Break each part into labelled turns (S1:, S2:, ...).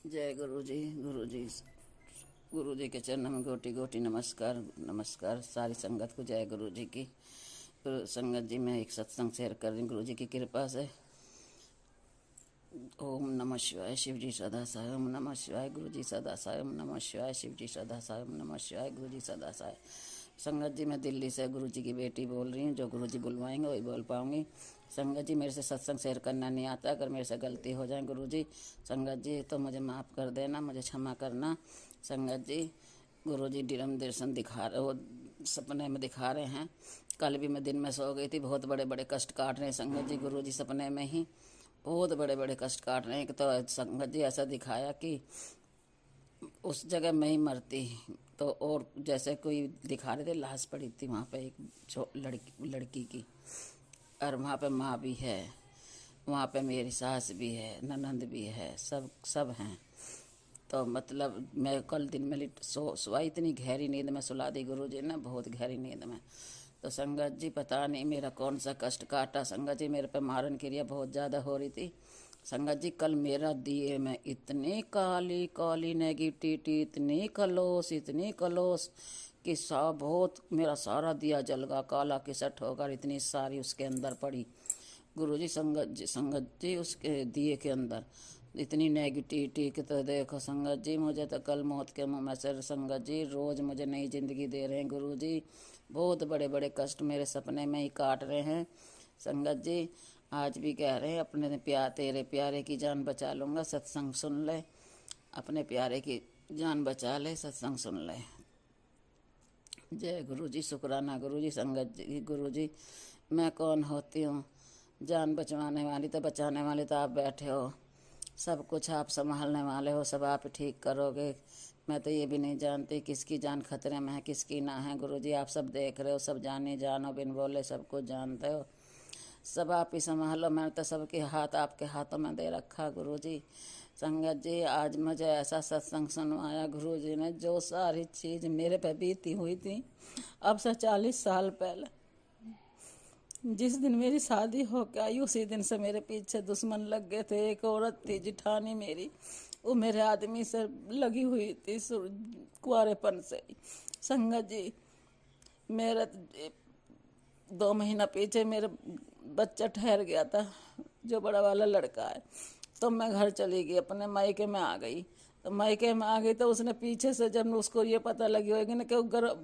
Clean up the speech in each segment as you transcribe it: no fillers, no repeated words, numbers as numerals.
S1: जय गुरु जी। गुरु जी, गुरु जी के चरणों में गोटी गोटी नमस्कार। नमस्कार सारी संगत को। जय गुरु जी की। गुरु संगत जी, मैं एक सत्संग शेयर कर रही हूँ गुरु जी की कृपा से। ओम नमः शिवाय। शिव जी सदा साय। ओम नमः शिवाय। गुरु जी सदा साय। ओम नमः शिवाय। शिव जी सदा साय। ओम नमः शिवाय। गुरु जी सदा साय। संगत जी, मैं दिल्ली से गुरु जी की बेटी बोल रही हूँ। जो गुरु जी बुलवाएंगे वही बोल पाऊंगी। संगत जी, मेरे से सत्संग शेयर करना नहीं आता। अगर मेरे से गलती हो जाए गुरु जी, संगत जी तो मुझे माफ़ कर देना, मुझे क्षमा करना। संगत जी, गुरु जी दिरम दर्शन दिखा रहे, वो सपने में दिखा रहे हैं। कल भी मैं दिन में सो गई थी, बहुत बड़े बड़े कष्ट काट रहे हैं संगत जी। गुरु जी सपने में ही बहुत बड़े बड़े कष्ट काट रहे हैं। तो संगत जी ऐसा दिखाया कि उस जगह मैं ही मरती। तो और जैसे कोई दिखा रहे थे, लाश पड़ी थी वहाँ पे एक लड़की की, और वहाँ पे माँ भी है, वहाँ पे मेरी सास भी है, ननंद भी है, सब हैं। तो मतलब मैं कल दिन में सोई, इतनी गहरी नींद में सुला दी गुरु जी ने, बहुत गहरी नींद में। तो संगत जी पता नहीं मेरा कौन सा कष्ट काटा। संगत जी, मेरे पे मारन क्रिया बहुत ज़्यादा हो रही थी। संगत जी, कल मेरा दिए में इतनी काली काली नेगेटिविटी, इतनी कलोस कि बहुत मेरा सारा दिया जल गया, काला किसट होकर इतनी सारी उसके अंदर पड़ी गुरु जी। संगत जी उसके दिए के अंदर इतनी नेगेटिविटी कि तो देखो संगत जी, मुझे तो कल मौत के मुँह में से संगत जी रोज़ मुझे नई ज़िंदगी दे रहे हैं गुरु जी। बहुत बड़े बड़े कष्ट मेरे सपने में ही काट रहे हैं संगत जी। आज भी कह रहे हैं अपने तेरे प्यारे की जान बचा लूँगा, सत्संग सुन ले। अपने प्यारे की जान बचा ले, सत्संग सुन ले। जय गुरु जी। शुक्राना गुरु जी। संगत जी, गुरु जी मैं कौन होती हूँ? जान बचवाने वाली तो बचाने वाली तो आप बैठे हो, सब कुछ आप संभालने वाले हो, सब आप ठीक करोगे। मैं तो ये भी नहीं जानती किसकी जान खतरे में है, किसकी ना है। गुरु जी आप सब देख रहे हो, सब जानो बिन बोले सब कुछ जानते हो, सब आप ही संभालो। मैंने तो सबके हाथ आपके हाथों में दे रखा गुरु जी। संगत जी, आज मुझे ऐसा सत्संग सुनवाया गुरु जी ने, जो सारी चीज़ मेरे पे बीती हुई थी अब से 40 साल पहले। जिस दिन मेरी शादी होकर आई उसी दिन से मेरे पीछे दुश्मन लग गए थे। एक औरत थी जिठानी मेरी, वो मेरे आदमी से लगी हुई थी कुआरेपन से। संगत जी, मेरा 2 महीना पीछे मेरा बच्चा ठहर गया था, जो बड़ा वाला लड़का है। तो मैं घर चली गई, अपने मायके में आ गई। तो मायके में आ गई तो उसने पीछे से, जब उसको ये पता लगी होगी ना कि वो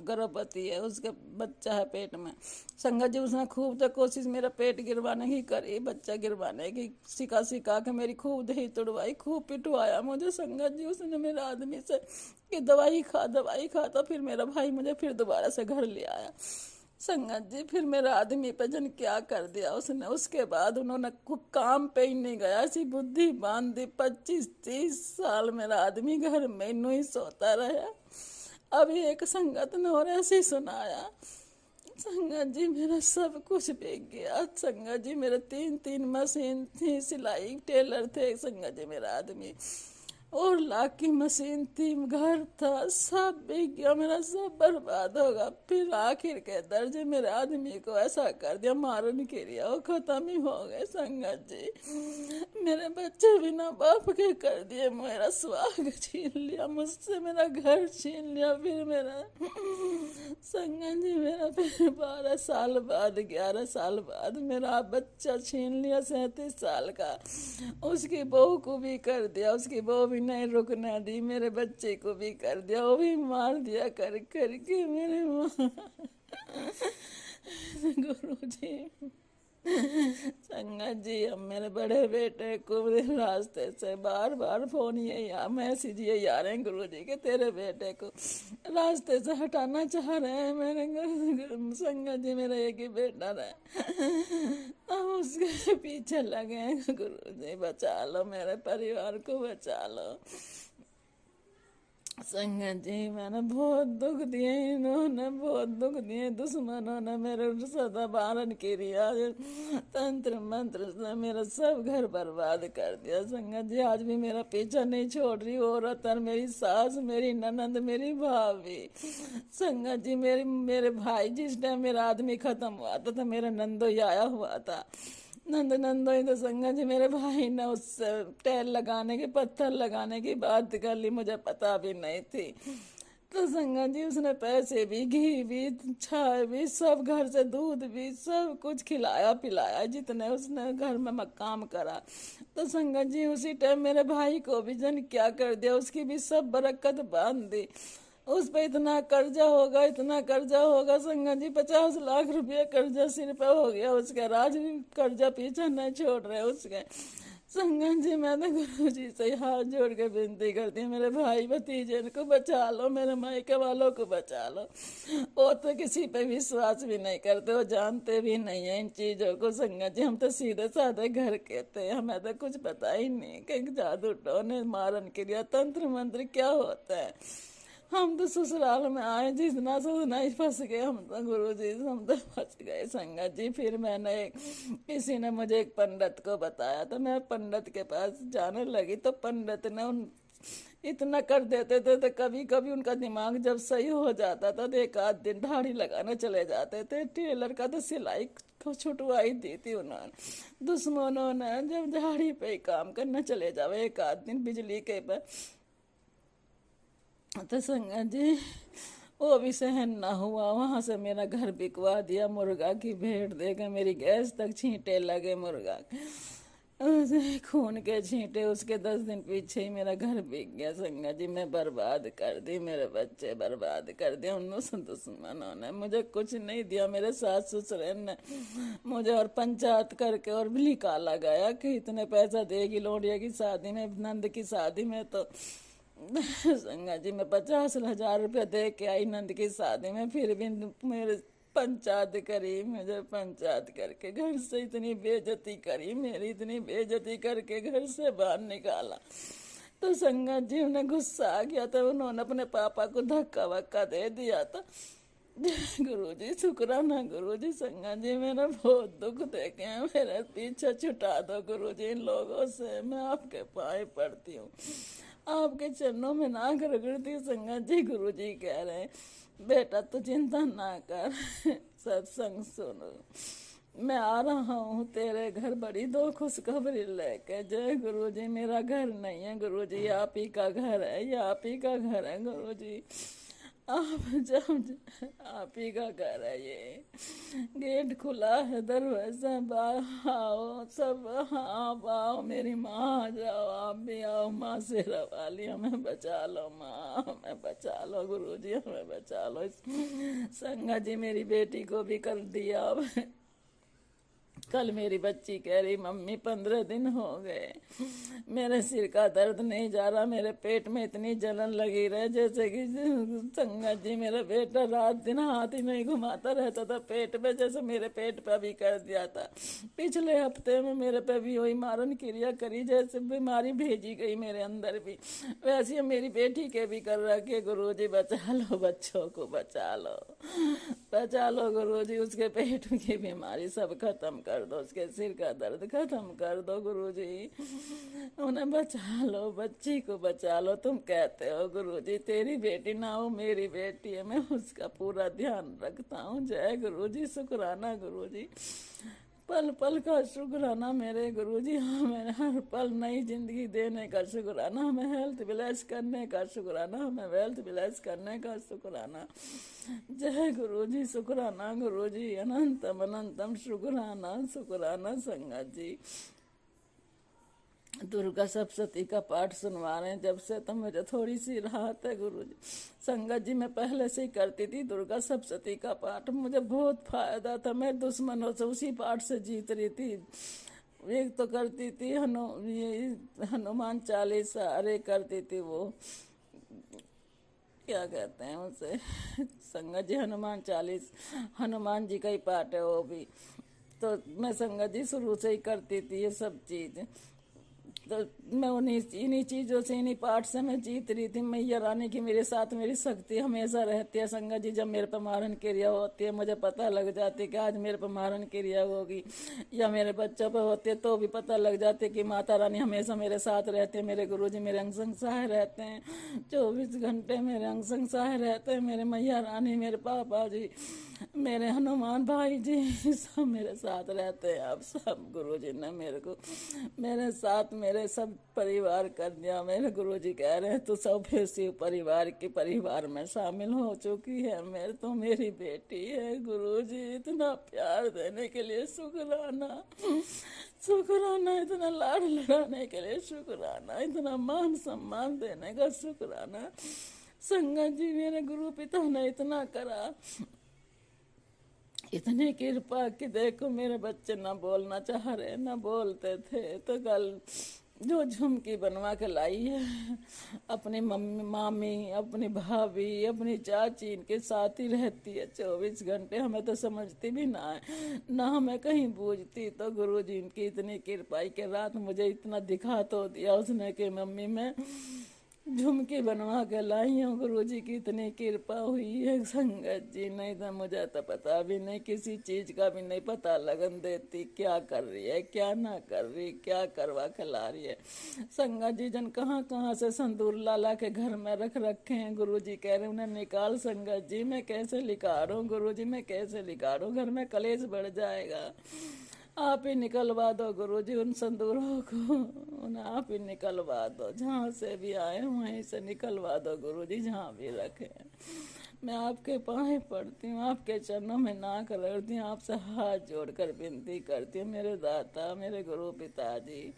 S1: गर्भवती है, उसके बच्चा है पेट में। संगत जी, उसने खूब तो कोशिश मेरा पेट गिरवाने की करी, बच्चा गिरवाने की सिखा के मेरी खूब दही तुड़वाई, खूब पिटवाया मुझे। संगत जी, उसने मेरे आदमी से कि दवाई खा। तो फिर मेरा भाई मुझे फिर दोबारा से घर ले आया। संगत जी, फिर मेरा आदमी पे जन क्या कर दिया उसने। उसके बाद उन्होंने काम पे ही नहीं गया, ऐसी बुद्धि बांध दी। 25-30 साल मेरा आदमी घर में ही सोता रहा। अभी एक संगत ने और ऐसे सुनाया। संगत जी, मेरा सब कुछ बिक गया। संगत जी, मेरे 3 मशीन थी, सिलाई टेलर थे संगत जी मेरा आदमी, और लाख की मशीन थी, घर था, सब बिक गया, मेरा सब बर्बाद होगा। फिर आखिर के दर्जे मेरे आदमी को ऐसा कर दिया, मारन के लिए वो खत्म ही हो गए। संगत जी, मेरे बच्चे बिना बाप के कर दिए, मेरा सुहाग छीन लिया मुझसे, मेरा घर छीन लिया। फिर मेरा संगत जी, मेरा फिर 12 साल बाद 11 साल बाद मेरा बच्चा छीन लिया, 37 साल का। उसकी बहू को भी कर दिया, उसकी बहू भी नहीं रुकने दी, मेरे बच्चे को भी कर दिया, वो भी मार दिया करके मेरे माँ। गुरु जी, संगत जी, अब मेरे बड़े बेटे को मेरे रास्ते से बार बार फोन मैसेज ये आ रहे हैं गुरु जी के, तेरे बेटे को रास्ते से हटाना चाह रहे हैं। मेरे संगत जी, मेरा एक ही बेटा रहा, हम उसके पीछे लगे हैं। गुरु जी बचा लो, मेरे परिवार को बचा लो। संगत जी, मैंने बहुत दुख दिए, इन्होंने बहुत दुख दिए, दुश्मनों ने मेरे सदा बारन किया, तंत्र मंत्र से मेरा सब घर बर्बाद कर दिया। संगत जी, आज भी मेरा पीछा नहीं छोड़ रही औरत, और मेरी सास, मेरी ननंद, मेरी भाभी। संगत जी, मेरे भाई जिस टाइम मेरा आदमी खत्म हुआ था, तो मेरा नंदो आया हुआ था,
S2: नंद नंदोई तो संगत जी मेरे भाई ने उससे टैल लगाने की, पत्थर लगाने की बात कर ली, मुझे पता भी नहीं थी। तो संगत जी उसने पैसे भी, घी भी, चाय भी, सब घर से दूध भी, सब कुछ खिलाया पिलाया जितने उसने घर में काम करा। तो संगत जी उसी टाइम मेरे भाई को भी जन क्या कर दिया, उसकी भी सब बरकत बांध दी। उस पे इतना कर्जा होगा, इतना कर्जा होगा संगत जी, 50 लाख रुपया कर्जा सिर पे हो गया उसका। राज भी कर्जा पीछे नहीं छोड़ रहे उसके। संगत जी मैं तो गुरु जी से हाथ जोड़ के विनती करती हूँ, मेरे भाई भतीजे को बचा लो, मेरे मायके वालों को बचा लो। वो तो किसी पे विश्वास भी नहीं करते, वो जानते भी नहीं है इन चीजों को। संगत जी हम तो सीधे साधे घर के थे, हमें तो कुछ पता ही नहीं कि जादू टोने मारन क्रिया तंत्र मंत्र क्या होता है। हम तो ससुराल में आए जितना सोचना ही फंस गए, हम तो गुरु जी हम तो फंस गए संगत जी। फिर मैंने किसी ने मुझे एक पंडित को बताया, तो मैं पंडित के पास जाने लगी। तो पंडित ने इतना कर देते थे, तो कभी कभी उनका दिमाग जब सही हो जाता था तो एक आध दिन दाढ़ी लगाने चले जाते थे। टेलर का तो सिलाई को छुटवाई दी थी उन्होंने। दुश्मनों ने जब झाड़ी पे काम करने चले जाओ एक आध दिन बिजली के पर, तो संगत जी वो भी सहन ना हुआ, वहाँ से मेरा घर बिकवा दिया। मुर्गा की भेंट देकर मेरी गैस तक छींटे लगे मुर्गा के, खून के छींटे। उसके 10 दिन पीछे ही मेरा घर बिक गया संगत जी। मैं बर्बाद कर दी, मेरे बच्चे बर्बाद कर दिए उन दुश्मनों ने। मुझे कुछ नहीं दिया, मेरे सास ससुर ने मुझे और पंचायत करके और भी निकाला गया कि इतने पैसा देगी लोडिया की शादी में, नंद की शादी में। तो संगत जी मैं 50,000 रुपया दे के आई नंद की शादी में, फिर भी मेरे पंचायत करी, मुझे पंचायत करके घर से इतनी बेइज्जती करी, मेरी इतनी बेइज्जती करके घर से बाहर निकाला। तो संगत जी उन्हें गुस्सा आ गया था, उन्होंने अपने पापा को धक्का वक्का दे दिया था। गुरुजी शुक्राना गुरुजी। संगत जी मेरा बहुत दुख देखे हैं, मेरा पीछे छुटा दो गुरुजी इन लोगों से, मैं आपके पाए पड़ती हूँ, आपके चरणों में नाक रगड़ती। संगत जी गुरुजी कह रहे हैं बेटा तू चिंता ना कर, सत्संग सुनो, मैं आ रहा हूँ तेरे घर बड़ी दो खुशखबरी लेके। जय गुरुजी। मेरा घर नहीं है गुरुजी, आप ही का घर है, ये आप ही का घर है गुरुजी। आप जब आप ही का घर है, ये गेट खुला है, दरवाजा आओ सब, आप आओ, मेरी माँ आ जाओ, आप भी आओ, माँ से रवाली हमें बचा लो, माँ हमें बचा लो गुरुजी, हमें बचा लो। संगत जी मेरी बेटी को भी कर दिया। अब कल मेरी बच्ची कह रही मम्मी 15 दिन हो गए मेरे सिर का दर्द नहीं जा रहा, मेरे पेट में इतनी जलन लगी रहे जैसे कि। संगत जी मेरा बेटा रात दिन हाथ ही नहीं घुमाता रहता था पेट पे, जैसे मेरे पेट पे भी कर दिया था। पिछले हफ्ते में मेरे पे भी वही मारन क्रिया करी, जैसे बीमारी भेजी गई मेरे अंदर भी, वैसे मेरी बेटी के भी कर रखे। गुरुजी बचा लो, बच्चों को बचा लो, बचा लो गुरुजी, उसके पेट की बीमारी सब खत्म कर दो, उसके सिर का दर्द खत्म कर दो गुरुजी, उन्हें बचा लो, बच्ची को बचा लो। तुम कहते हो गुरुजी तेरी बेटी ना हो, मेरी बेटी है, मैं उसका पूरा ध्यान रखता हूँ। जय गुरुजी। शुक्राना गुरुजी, पल पल का शुक्राना मेरे गुरुजी, हमें हर पल नई जिंदगी देने का शुक्राना, हमें हेल्थ ब्लेस करने का शुक्राना, हमें वेल्थ ब्लेस करने का शुक्राना। जय गुरुजी। शुक्राना गुरुजी, अनंतम अनंतम शुक्राना शुक्राना। संगत जी दुर्गा सप्तशती का पाठ सुनवा रहे हैं जब से, तो मुझे थोड़ी सी राहत है गुरुजी। संगत जी मैं पहले से ही करती थी दुर्गा सप्तशती का पाठ, मुझे बहुत फायदा था, मैं दुश्मनों से उसी पाठ से जीत रही थी। एक तो करती थी हनुमान चालीसा, अरे करती थी वो क्या कहते हैं उसे, संगत जी हनुमान चालीस, हनुमान जी का ही पाठ है वो भी। तो मैं संगत जी शुरू से ही करती थी ये सब चीज़, तो मैं इन्हीं चीज़ों से, इन्हीं पाठ से मैं जीत रही थी। मैया रानी की मेरे साथ मेरी शक्ति हमेशा रहती है। संगत जी जब मेरे पर मारन क्रिया होती है, मुझे पता लग जाती है कि आज मेरे पर मारन क्रिया होगी, या मेरे बच्चों पर होती है तो भी पता लग जाती है कि माता रानी हमेशा मेरे साथ रहते हैं। मेरे गुरुजी मेरे अंग संग सहाय रहते हैं, 24 घंटे मेरे अंग संग सहाय रहते हैं। मेरे मैया रानी, मेरे पापा जी मेरे हनुमान भाई जी सब मेरे साथ रहते हैं। आप सब गुरुजी ने मेरे को मेरे साथ मेरे सब परिवार कर दिया। मेरे गुरुजी कह रहे हैं तू सब इसी परिवार के परिवार में शामिल हो चुकी है। मेरे तो मेरी बेटी है। गुरुजी इतना प्यार देने के लिए शुक्राना, शुक्राना, इतना लाड लड़ाने के लिए शुक्राना, इतना मान सम्मान देने का शुक्राना। संगत जी मेरे गुरु पिता ने इतना करा, इतनी कृपा कि देखो मेरे बच्चे ना बोलना चाह रहे, ना बोलते थे तो कल जो झुमकी बनवा के लाई है अपनी मम्मी, मामी, अपनी भाभी, अपनी चाची, इनके साथ ही रहती है 24 घंटे। हमें तो समझती भी ना है, ना हमें कहीं बूझती। तो गुरुजी इनकी इतनी कृपा के रात मुझे इतना दिखा तो दिया उसने कि मम्मी मैं झुमकी बनवा के लाई हूँ। गुरुजी की इतनी कृपा हुई है संगत जी। नहीं तो मुझे तो पता भी नहीं, किसी चीज़ का भी नहीं पता लगन देती क्या कर रही है, क्या ना कर रही, क्या करवा के ला रही है। संगत जी जन कहाँ कहाँ से संदूर ला के घर में रख रखे हैं। गुरुजी कह रहे उन्हें निकाल। संगत जी मैं कैसे निकालूं गुरुजी, मैं कैसे निकालूं, घर में कलेश बढ़ जाएगा। आप ही निकलवा दो गुरुजी उन संदूरों को, उन्हें आप ही निकलवा दो। जहाँ से भी आए वहीं से निकलवा दो गुरुजी, जहाँ भी रखे। मैं आपके पाँव पड़ती हूँ, आपके चरणों में नाक रगड़ती हूँ, आपसे हाथ जोड़कर विनती करती हूँ। मेरे दाता, मेरे गुरु पिताजी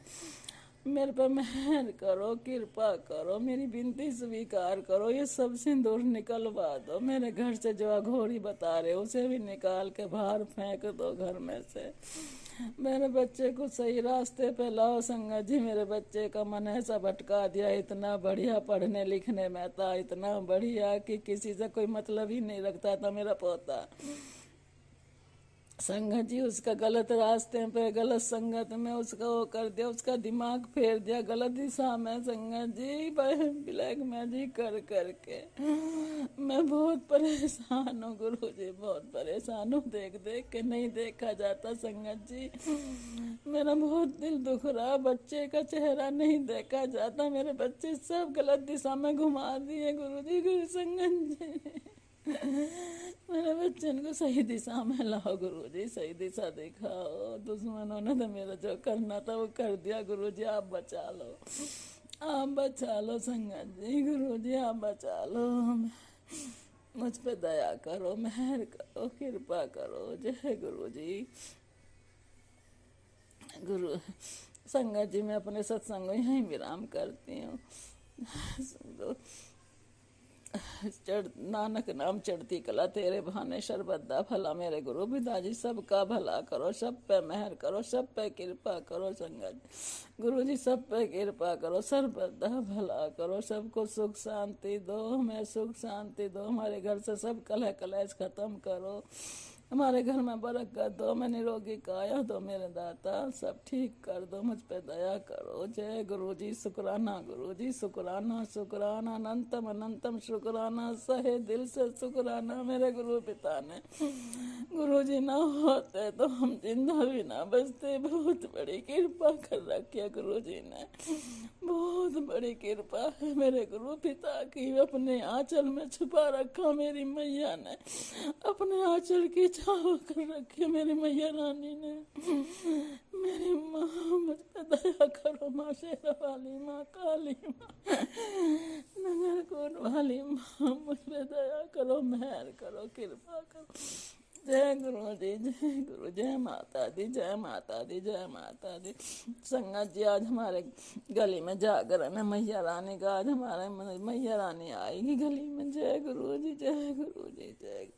S2: मेरे पर मेहर करो, कृपा करो, मेरी विनती स्वीकार करो। ये सब सिंदूर निकलवा दो। मेरे घर से जो अघोरी बता रहे उसे भी निकाल के बाहर फेंक दो घर में से। मेरे बच्चे को सही रास्ते पे लाओ संगत जी। मेरे बच्चे का मन ऐसा भटका दिया, इतना बढ़िया पढ़ने लिखने में था, इतना बढ़िया कि किसी से कोई मतलब ही नहीं रखता था मेरा पोता। संगत जी उसका गलत रास्ते पे, गलत संगत में उसका वो कर दिया, उसका दिमाग फेर दिया गलत दिशा में। संगत जी ब्लैक मैजिक कर करके मैं बहुत परेशान हूँ गुरु जी, बहुत परेशान हूँ। देख देख के नहीं देखा जाता संगत जी। मेरा बहुत दिल दुख रहा, बच्चे का चेहरा नहीं देखा जाता। मेरे बच्चे सब गलत दिशा में घुमा दिए गुरु जी, गुरु संगत जी। मेरे बच्चे को सही दिशा में लाओ गुरुजी, सही दिशा दिखाओ। दुश्मनों ने तो मेरा जो करना था वो कर दिया गुरुजी, आप बचा लो, आप बचा लो संगत जी। गुरुजी आप बचा लो, मुझ पे दया करो, मेहर करो, कृपा करो। जय गुरुजी। गुरु संगत जी मैं अपने सत्संग यहीं विराम करती हूँ। नानक नाम चढ़ती कला, तेरे बहाने शरबद्दा भला। मेरे गुरु पिताजी सबका भला करो, सब पे मेहर करो, सब पे कृपा करो संगत। गुरु जी सब पे कृपा करो, सर्वदा भला करो, सबको सुख शांति दो, हमें सुख शांति दो। हमारे घर से सब कलह कलेश खत्म करो, हमारे घर में बरकत दो, मैं निरोगी काया दो मेरे दाता, सब ठीक कर दो, मुझ पे दया करो। जय गुरु जी। शुक्राना गुरु जी, शुक्राना, शुक्राना, अनंतम अनंतम शुक्राना, सहे दिल से शुक्राना। मेरे गुरु पिता ने, गुरु जी ना होते तो हम जिंदा भी ना बचते। बहुत बड़ी कृपा कर रखी है गुरु जी ने, बहुत बड़ी कृपा है मेरे गुरु पिता की। अपने आंचल में छुपा रखा मेरी मैया ने, अपने आंचल की छाव कर रखी मेरी मैया रानी ने। मेरी माँ मुझ पे दया करो, माँ शेरा वाली, माँ काली, माँ नगर कोट वाली माँ, मुझ पे दया करो, मेहर करो, कृपा करो। जय गुरु जी, जय गुरु, जय माता दी, जय माता दी, जय माता दी। संगत जी आज हमारे गली में जागरण है मैया रानी का, आज हमारे मैया रानी आएगी गली में। जय गुरु जी, जय गुरु जी, जय।